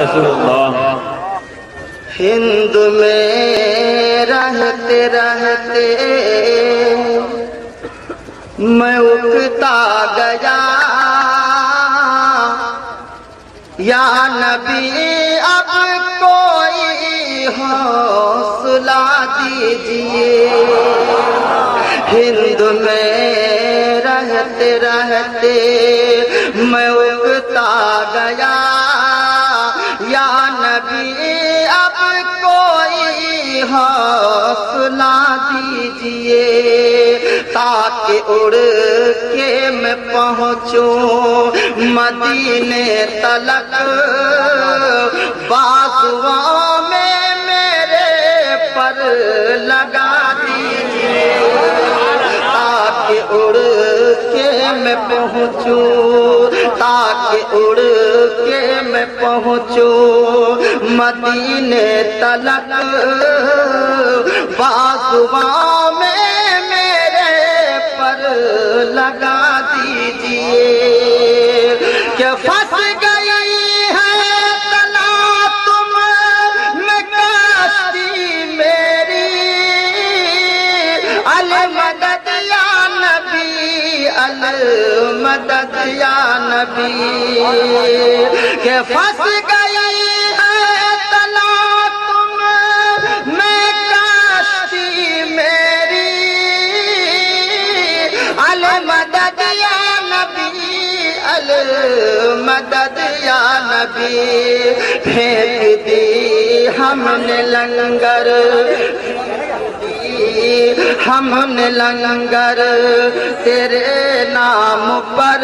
رسول اللہ۔ ہند میں رہتے رہتے میں اکتا گیا، یا نبی اب کوئی حوصلہ دیجئے۔ ہند میں رہتے رہتے میں اکتا گیا، یا نبی اب کوئی حوصلہ دیجئے، تاکہ اڑ کے میں پہنچوں مدینے تلک، بازوؤں میں میرے پر لگا دیجئے، تاکہ اڑ کے میں پہنچوں، تاکہ اڑ کے میں پہنچوں مدینے تلک، بازوؤں میں میرے پر لگا دیجئے، کہ پھنس گئی ہے تلا تم میں کشتی میری، المدد یا نبی، المدد یا نبی، کہ پھنس گئی ہے تلا تم میں کشتی میری، المدد یا نبی، المدد یا نبی، پھینک دی ہم نے لنگر، ہم نے لنگر تیرے نام پر،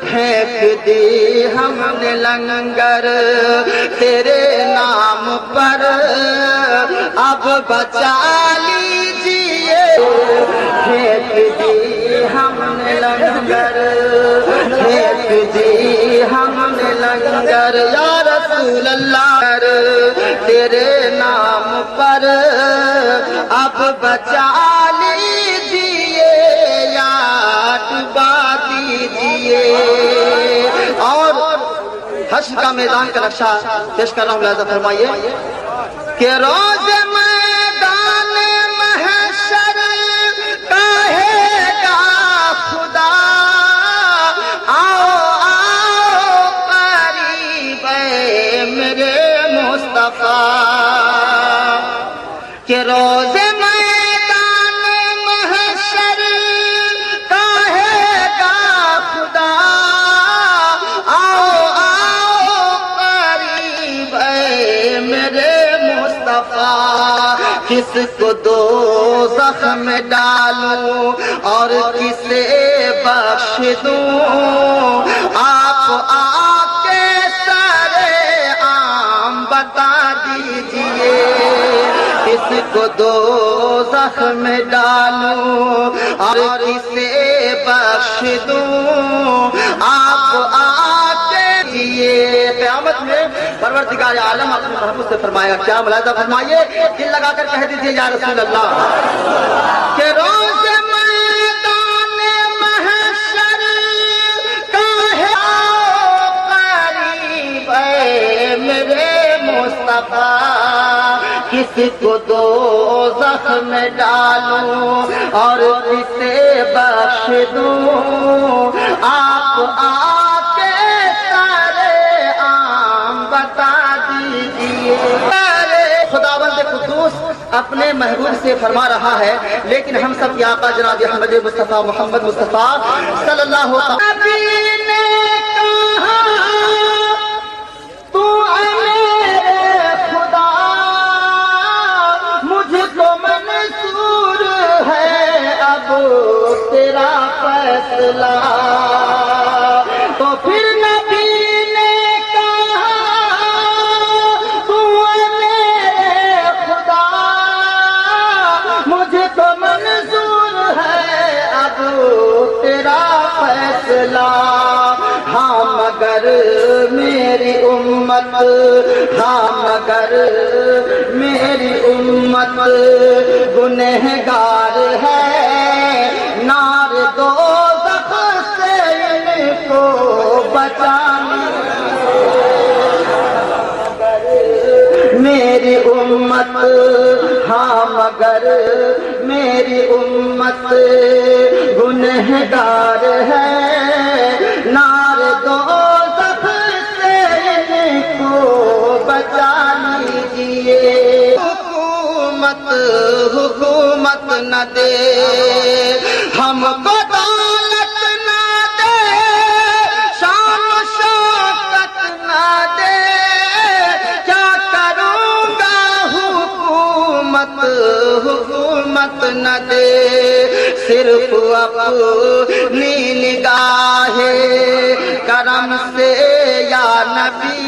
پھینک دی ہم نے لنگر تیرے نام پر، اب بچا لیجئے، پھینک دی ہم نے لنگر، پھینک دی ہم نے لنگر، یا رسول اللہ تیرے نام پر، اب بچا لیجئے یا ڈبا دیجئے۔ اور حشر کا میدان کا نقشہ پیش کر رہا ہوں، لہذا فرمائیے کہ روز میدان محشر کہے گا خدا، آؤ آؤ قریب میرے مصطفیٰ، کہ روز میدان محشر کہے گا خدا، آؤ آؤ قریب میرے مصطفیٰ، کس کو دوزخ میں ڈالوں اور کسے بخش دوں، آپ آ کے سارے عام بتا دیجئے، کس کو دوزخ میں ڈالوں اور کسے بخش دوں، آپ آ کے دیجئے۔ قیامت میں پروردگار عالم اپنے محبوب سے فرمایا کیا، ملاحظہ فرمائیے، دل لگا کر کہہ دیجئے یا رسول اللہ، کہ روز میدان محشر کہے آؤ قریب میرے مصطفیٰ، کس کو دوزخ میں ڈالوں اور کسے بخش دوں، آپ آ کے سارے عام بتا دیجئے۔ خداوند قدوس اپنے محبوب سے فرما رہا ہے، لیکن ہم سب کے آقا جناب احمد مصطفیٰ محمد مصطفیٰ صلی اللہ علیہ وسلم تو میرے خدا مجھ کو منظور ہے اب تیرا فیصلہ، تو پھر نبی نے کہا تو میرے خدا مجھ کو منظور ہے اب تیرا فیصلہ، ہاں مگر میری امت، ہاں مگر میری امت گنہگار ہے، نار دوزخ سے ان کو بچانا، امت ہاں مگر میری امت گنہگار ہے نار دوزخ سے ان کو بچا لیجئے حکومت نہ دے ہم کو دولت نہ دے شان و شوکت نہ دے کیا کروں گا حکومت نہ دے صرف اپنی نگاہ کرم سے یا نبی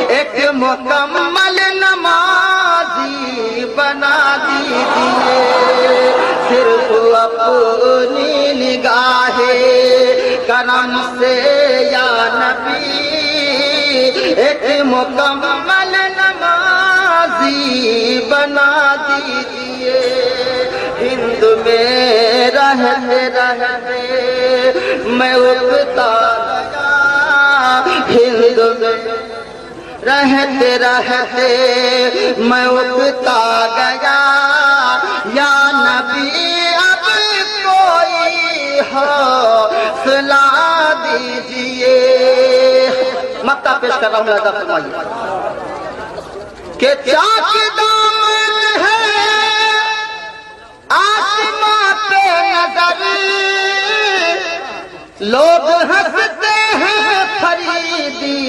ایک مکمل نمازی بنا دیجئے صرف اپنی نگاہ کرم سے یا نبی ایک مکمل نمازی بنا دیجئے ہند میں رہتے رہتے میں اگتا گیا ہند میں رہتے رہتے میں اگتا گیا یا نبی اب کوئی حوصلہ دیجئے مکہ پیش کر رہا ہوں لہذا فرمائیے کہ چاک دامن ہے آسماں پہ نظر لوگ ہنستے ہیں فریدی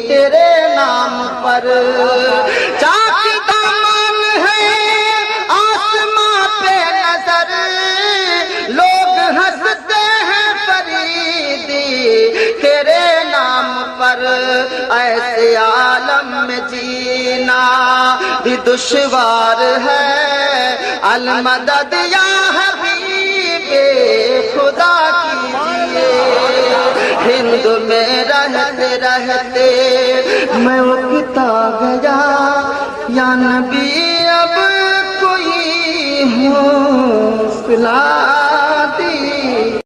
تیرے نام پر چاک دامن ہے آسماں پہ نظر لوگ ہنستے ہیں فریدی تیرے نام پر ایسے عالم میں جینا بھی دشوار ہے المدد یا حبیب خدا کیجئے ہند میں رہتے رہتے میں اگتا گیا یا نبی اب کوئی حوصلہ